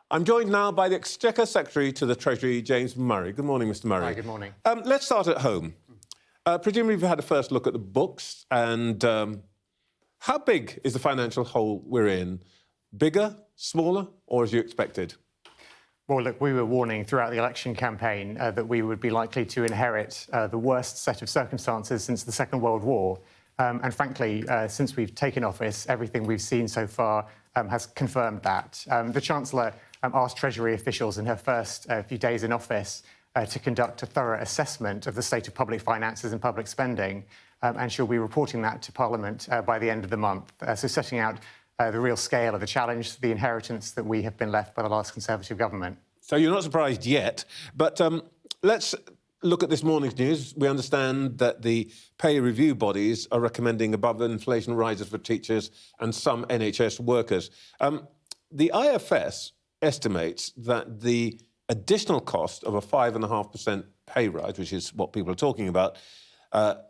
I'm joined now by the Exchequer Secretary to the Treasury, James Murray. Good morning, Mr. Murray. Hi, good morning. Let's start at home. Presumably you've had a first look at the books, and how big is the financial hole we're in? Bigger, smaller, or as you expected? Well, look, we were warning throughout the election campaign that we would be likely to inherit the worst set of circumstances since the Second World War. And frankly, since we've taken office, everything we've seen so far has confirmed that. The Chancellor asked Treasury officials in her first few days in office to conduct a thorough assessment of the state of public finances and public spending, and she'll be reporting that to Parliament by the end of the month. So setting out the real scale of the challenge, the inheritance that we have been left by the last Conservative government. So you're not surprised yet, but let's look at this morning's news. We understand that the pay review bodies are recommending above-inflation rises for teachers and some NHS workers. The IFS estimates that the additional cost of a 5.5% pay rise, which is what people are talking about,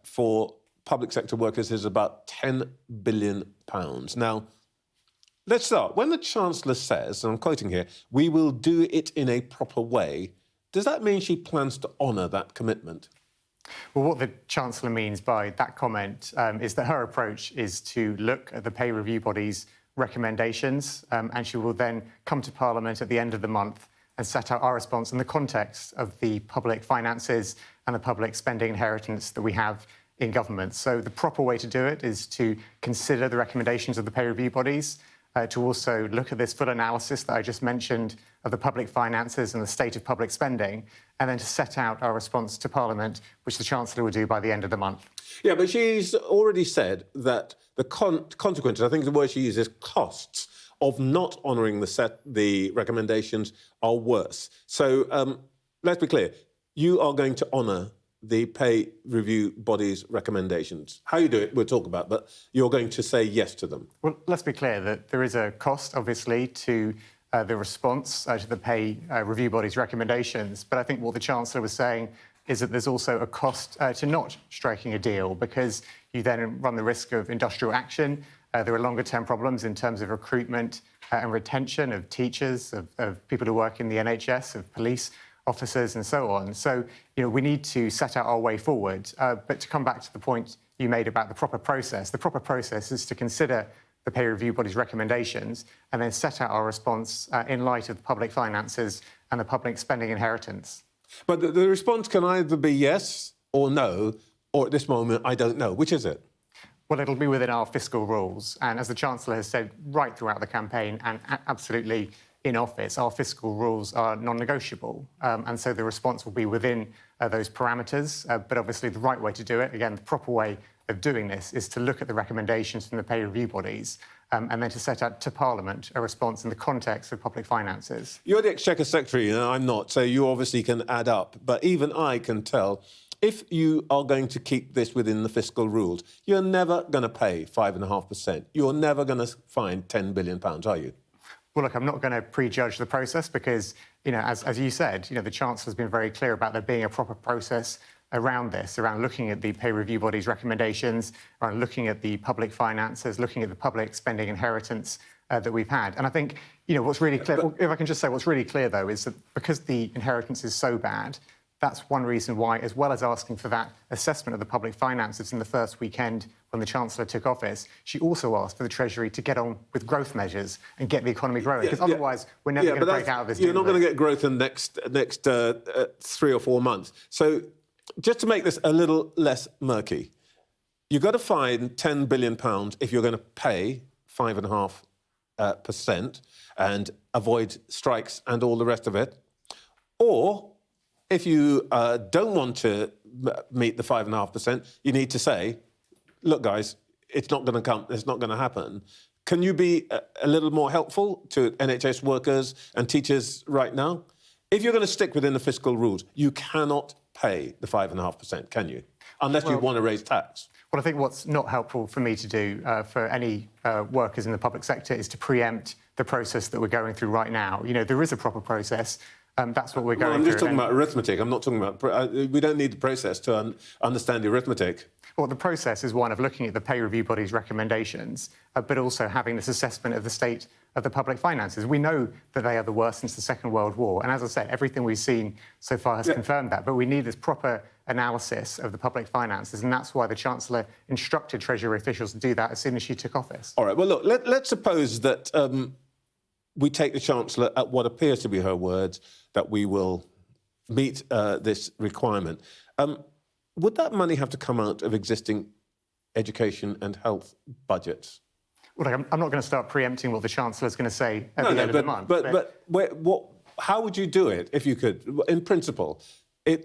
for public sector workers is about £10 billion. Now, let's start. When the Chancellor says, and I'm quoting here, "we will do it in a proper way," does that mean she plans to honour that commitment? Well, what the Chancellor means by that comment is that her approach is to look at the pay review body's recommendations, and she will then come to Parliament at the end of the month and set out our response in the context of the public finances and the public spending inheritance that we have in government. So the proper way to do it is to consider the recommendations of the pay review bodies, to also look at this full analysis that I just mentioned of the public finances and the state of public spending, and then to set out our response to Parliament, which the Chancellor will do by the end of the month. Yeah, but she's already said that the consequences, I think the word she uses, costs, of not honouring the recommendations are worse. So let's be clear, you are going to honour the pay review body's recommendations. How you do it, we'll talk about, but you're going to say yes to them. Well, let's be clear that there is a cost, obviously, to the response to the pay review body's recommendations. But I think what the Chancellor was saying is that there's also a cost to not striking a deal, because you then run the risk of industrial action. There are longer-term problems in terms of recruitment and retention of teachers, of people who work in the NHS, of police officers and so on. So, we need to set out our way forward. But to come back to the point you made about the proper process is to consider the pay review body's recommendations and then set out our response in light of the public finances and the public spending inheritance. But the response can either be yes or no, or at this moment, I don't know. Which is it? Well, it'll be within our fiscal rules. And as the Chancellor has said right throughout the campaign and absolutely in office, our fiscal rules are non-negotiable. And so the response will be within those parameters. But obviously the right way to do it, again, the proper way of doing this is to look at the recommendations from the pay review bodies and then to set out to Parliament a response in the context of public finances. You're the Exchequer Secretary and I'm not, so you obviously can add up. But even I can tell, if you are going to keep this within the fiscal rules, you're never going to pay 5.5%. You're never going to find £10 billion, are you? Well, look, I'm not going to prejudge the process because, as you said, the Chancellor's been very clear about there being a proper process around this, around looking at the pay review body's recommendations, around looking at the public finances, looking at the public spending inheritance that we've had. And I think, what's really clear, if I can just say what's really clear, though, is that because the inheritance is so bad, that's one reason why, as well as asking for that assessment of the public finances in the first weekend when the Chancellor took office, she also asked for the Treasury to get on with growth measures and get the economy growing, because otherwise we're never going to break out of this. You're not going to get growth in the next 3 or 4 months. So just to make this a little less murky, you've got to find £10 billion if you're going to pay 5.5% and avoid strikes and all the rest of it, or if you don't want to meet the 5.5%, you need to say, look, guys, it's not going to come, it's not going to happen. Can you be a little more helpful to NHS workers and teachers right now? If you're going to stick within the fiscal rules, you cannot pay the 5.5%, can you? Unless you want to raise tax. Well, I think what's not helpful for me to do for any workers in the public sector is to preempt the process that we're going through right now. There is a proper process. That's what we're going through. I'm just talking about arithmetic. I'm not talking about... we don't need the process to understand the arithmetic. Well, the process is one of looking at the pay review body's recommendations, but also having this assessment of the state of the public finances. We know that they are the worst since the Second World War. And as I said, everything we've seen so far has confirmed that. But we need this proper analysis of the public finances. And that's why the Chancellor instructed Treasury officials to do that as soon as she took office. All right, well, look, let's suppose that we take the Chancellor at what appears to be her words, that we will meet this requirement. Would that money have to come out of existing education and health budgets? Well, I'm not going to start preempting what the Chancellor is going to say at the end of the month. How would you do it if you could, in principle?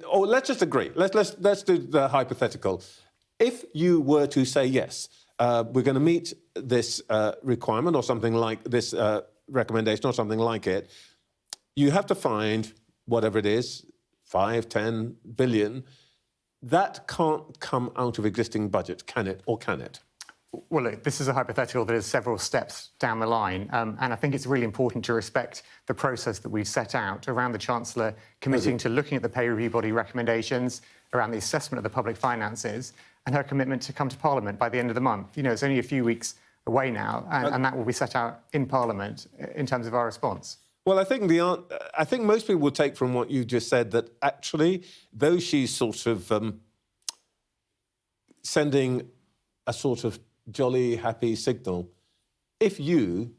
Or let's just agree. Let's do the hypothetical. If you were to say yes, we're going to meet this requirement or something like this recommendation or something like it, you have to find whatever it is, 5, 10 billion. That can't come out of existing budget, can it, or can it? Well, look, this is a hypothetical that is several steps down the line, and I think it's really important to respect the process that we've set out around the Chancellor committing to looking at the pay review body recommendations, around the assessment of the public finances, and her commitment to come to Parliament by the end of the month. You know, it's only a few weeks away now, and that will be set out in Parliament in terms of our response. Well, I think most people will take from what you just said that actually, though she's sort of sending a sort of jolly, happy signal, if you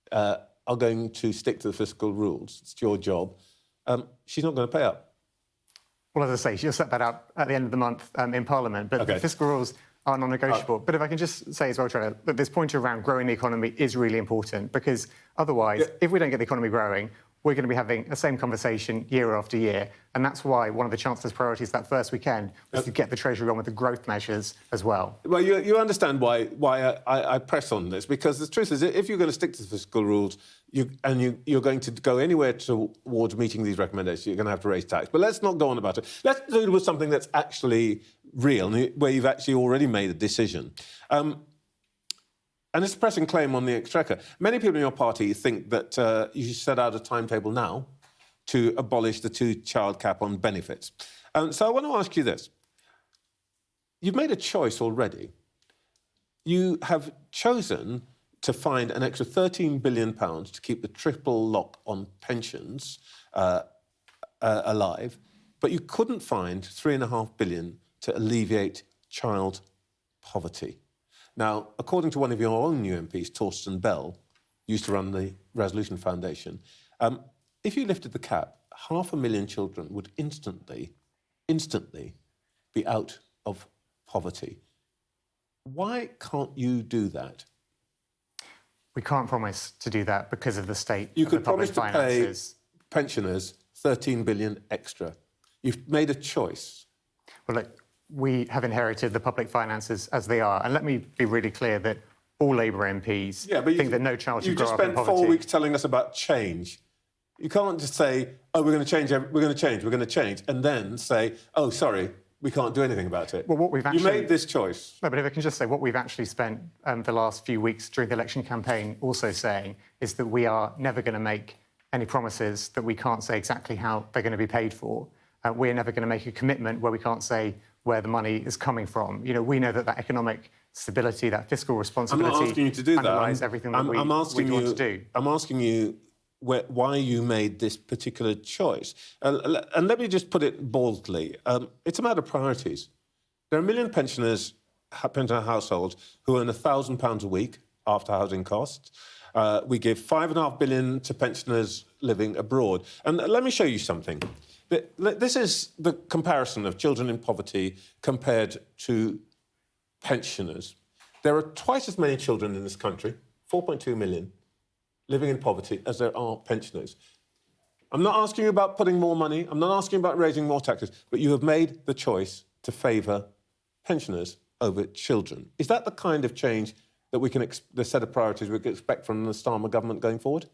are going to stick to the fiscal rules, it's your job, she's not going to pay up. Well, as I say, she'll set that out at the end of the month in Parliament, but the fiscal rules are non-negotiable. But if I can just say as well, Trevor, that this point around growing the economy is really important, because otherwise, if we don't get the economy growing, we're going to be having the same conversation year after year. And that's why one of the Chancellor's priorities that first weekend was to get the Treasury on with the growth measures as well. Well, you understand why I press on this, because the truth is, if you're going to stick to the fiscal rules you're going to go anywhere towards meeting these recommendations, you're going to have to raise tax. But let's not go on about it. Let's do it with something that's actually real, where you've actually already made a decision. And it's a pressing claim on the exchequer. Many people in your party think that you should set out a timetable now to abolish the 2-child cap on benefits. So I want to ask you this. You've made a choice already. You have chosen to find an extra £13 billion to keep the triple lock on pensions alive, but you couldn't find £3.5 billion to alleviate child poverty. Now, according to one of your own new MPs, Torsten Bell, used to run the Resolution Foundation, if you lifted the cap, 500,000 children would instantly be out of poverty. Why can't you do that? We can't promise to do that because of the state you of the public could promise finances. To pay pensioners 13 billion extra. You've made a choice. Well, look, we have inherited the public finances as they are. And let me be really clear that all Labour MPs think that no child should grow up in poverty. You just spent 4 weeks telling us about change. You can't just say, oh, we're going to change, and then say, oh, sorry, we can't do anything about it. Well, what we've actually... You made this choice. No, but if I can just say, what we've actually spent the last few weeks during the election campaign also saying is that we are never going to make any promises that we can't say exactly how they're going to be paid for. We're never going to make a commitment where we can't say where the money is coming from. You know, we know that stability, that fiscal responsibility... I'm not asking you to do that. ...underlies everything that we want to do. I'm asking you why you made this particular choice. And let me just put it boldly. It's a matter of priorities. There are 1 million pensioner households who earn £1,000 a week after housing costs. We give £5.5 billion to pensioners living abroad. And let me show you something. This is the comparison of children in poverty compared to pensioners. There are twice as many children in this country, 4.2 million, living in poverty as there are pensioners. I'm not asking you about putting more money. I'm not asking you about raising more taxes. But you have made the choice to favour pensioners over children. Is that the kind of change that we can, the set of priorities we can expect from the Starmer government going forward?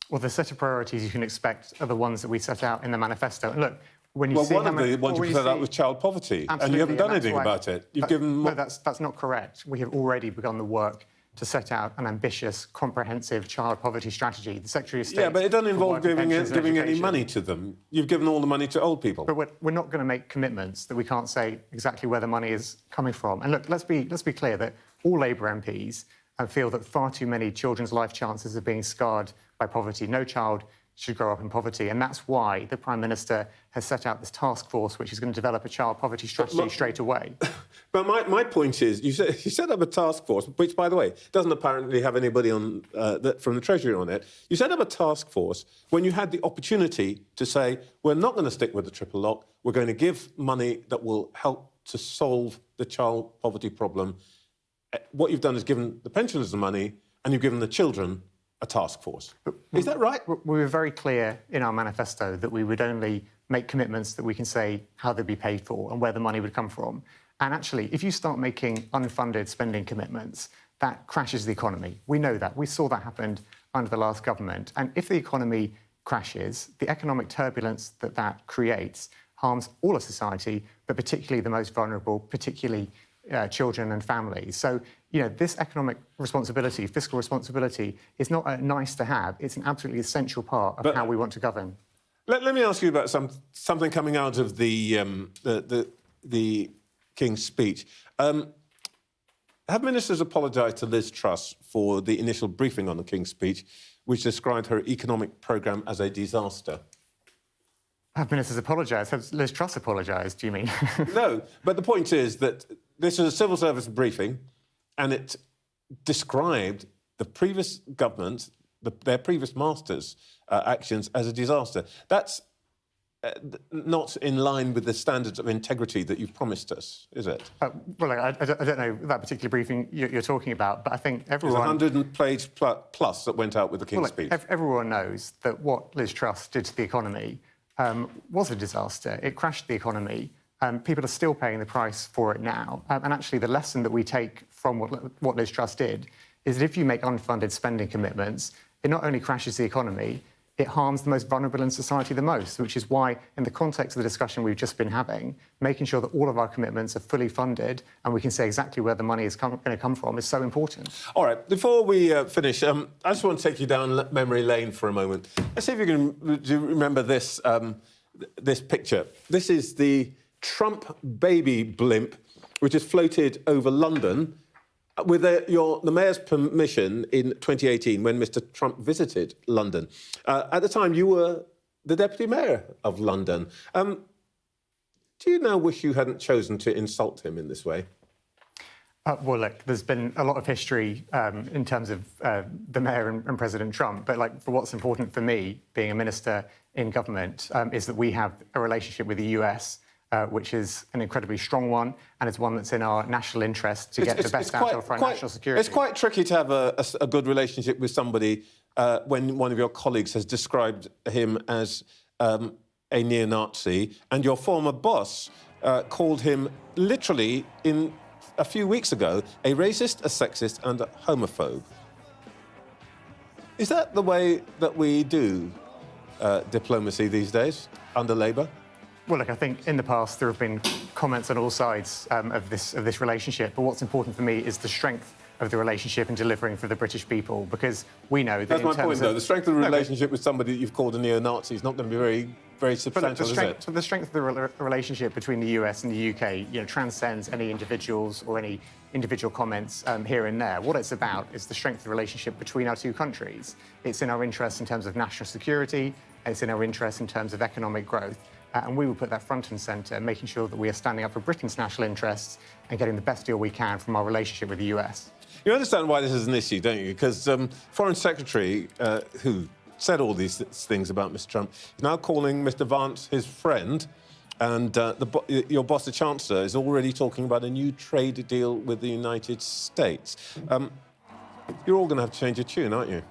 Well, the set of priorities you can expect are the ones that we set out in the manifesto. And look, when you see... Well, one of the ones you set out was child poverty, and you haven't done anything about it. You've given... No, that's not correct. We have already begun the work to set out an ambitious, comprehensive child poverty strategy. The Secretary of State... Yeah, but it doesn't involve giving any money to them. You've given all the money to old people. But we're not going to make commitments that we can't say exactly where the money is coming from. And look, let's be clear that all Labour MPs and feel that far too many children's life chances are being scarred by poverty. No child should grow up in poverty. And that's why the Prime Minister has set out this task force, which is going to develop a child poverty strategy straight away. But my point is, you set up a task force, which, by the way, doesn't apparently have anybody on from the Treasury on it. You set up a task force when you had the opportunity to say, we're not going to stick with the triple lock. We're going to give money that will help to solve the child poverty problem. What you've done is given the pensioners the money and you've given the children a task force. Is that right? We were very clear in our manifesto that we would only make commitments that we can say how they'd be paid for and where the money would come from. And actually, if you start making unfunded spending commitments, that crashes the economy. We know that. We saw that happen under the last government. And if the economy crashes, the economic turbulence that creates harms all of society, but particularly the most vulnerable, particularly children and families. So, this economic responsibility, fiscal responsibility, is not a nice to have. It's an absolutely essential part of how we want to govern. Let me ask you about something coming out of the King's speech. Have ministers apologised to Liz Truss for the initial briefing on the King's speech, which described her economic programme as a disaster? Have ministers apologised? Has Liz Truss apologised, do you mean? No, but the point is that this was a civil service briefing and it described the previous government, their previous masters' actions as a disaster. That's not in line with the standards of integrity that you've promised us, is it? Well, I don't know that particular briefing you're talking about, but I think everyone... There's 100-page plus that went out with the King's speech. Everyone knows that what Liz Truss did to the economy was a disaster. It crashed the economy. People are still paying the price for it now. And actually, the lesson that we take from what Liz Truss did is that if you make unfunded spending commitments, it not only crashes the economy, it harms the most vulnerable in society the most, which is why, in the context of the discussion we've just been having, making sure that all of our commitments are fully funded and we can say exactly where the money is going to come from is so important. All right, before we finish, I just want to take you down memory lane for a moment. Let's see if you can remember this, this picture. This is the Trump baby blimp, which has floated over London with the mayor's permission in 2018 when Mr. Trump visited London. At the time, you were the deputy mayor of London. Do you now wish you hadn't chosen to insult him in this way? Well, look, there's been a lot of history in terms of the mayor and President Trump, but for what's important for me, being a minister in government, is that we have a relationship with the US which is an incredibly strong one, and it's one that's in our national interest to get the best out of our national security. It's quite tricky to have a good relationship with somebody when one of your colleagues has described him as a neo-Nazi, and your former boss called him, literally, a few weeks ago, a racist, a sexist and a homophobe. Is that the way that we do diplomacy these days, under Labour? Well, look, I think in the past there have been comments on all sides of this relationship, but what's important for me is the strength of the relationship and delivering for the British people, because we know that... That's my point, though. The strength of the relationship with somebody that you've called a neo-Nazi is not going to be very, very substantial, is it? The strength of the relationship between the US and the UK, transcends any individuals or any individual comments here and there. What it's about is the strength of the relationship between our two countries. It's in our interest in terms of national security, it's in our interest in terms of economic growth. And we will put that front and centre, making sure that we are standing up for Britain's national interests and getting the best deal we can from our relationship with the US. You understand why this is an issue, don't you? Because Foreign Secretary, who said all these things about Mr. Trump, is now calling Mr. Vance his friend, and your boss, the Chancellor, is already talking about a new trade deal with the United States. You're all going to have to change your tune, aren't you?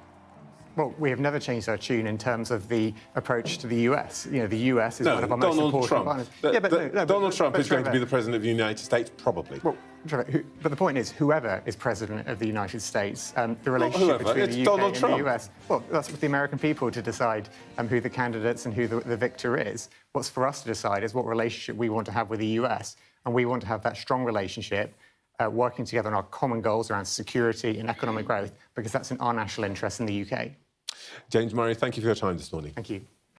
Well, we have never changed our tune in terms of the approach to the US. The US is one of our most important partners. Donald Trump is going to be the President of the United States, probably. Well, Trevor, but the point is, whoever is President of the United States, the relationship between the UK and the US, well, that's for the American people to decide who the candidates and who the victor is. What's for us to decide is what relationship we want to have with the US, and we want to have that strong relationship working together on our common goals around security and economic growth, because that's in our national interest in the UK. James Murray, thank you for your time this morning. Thank you.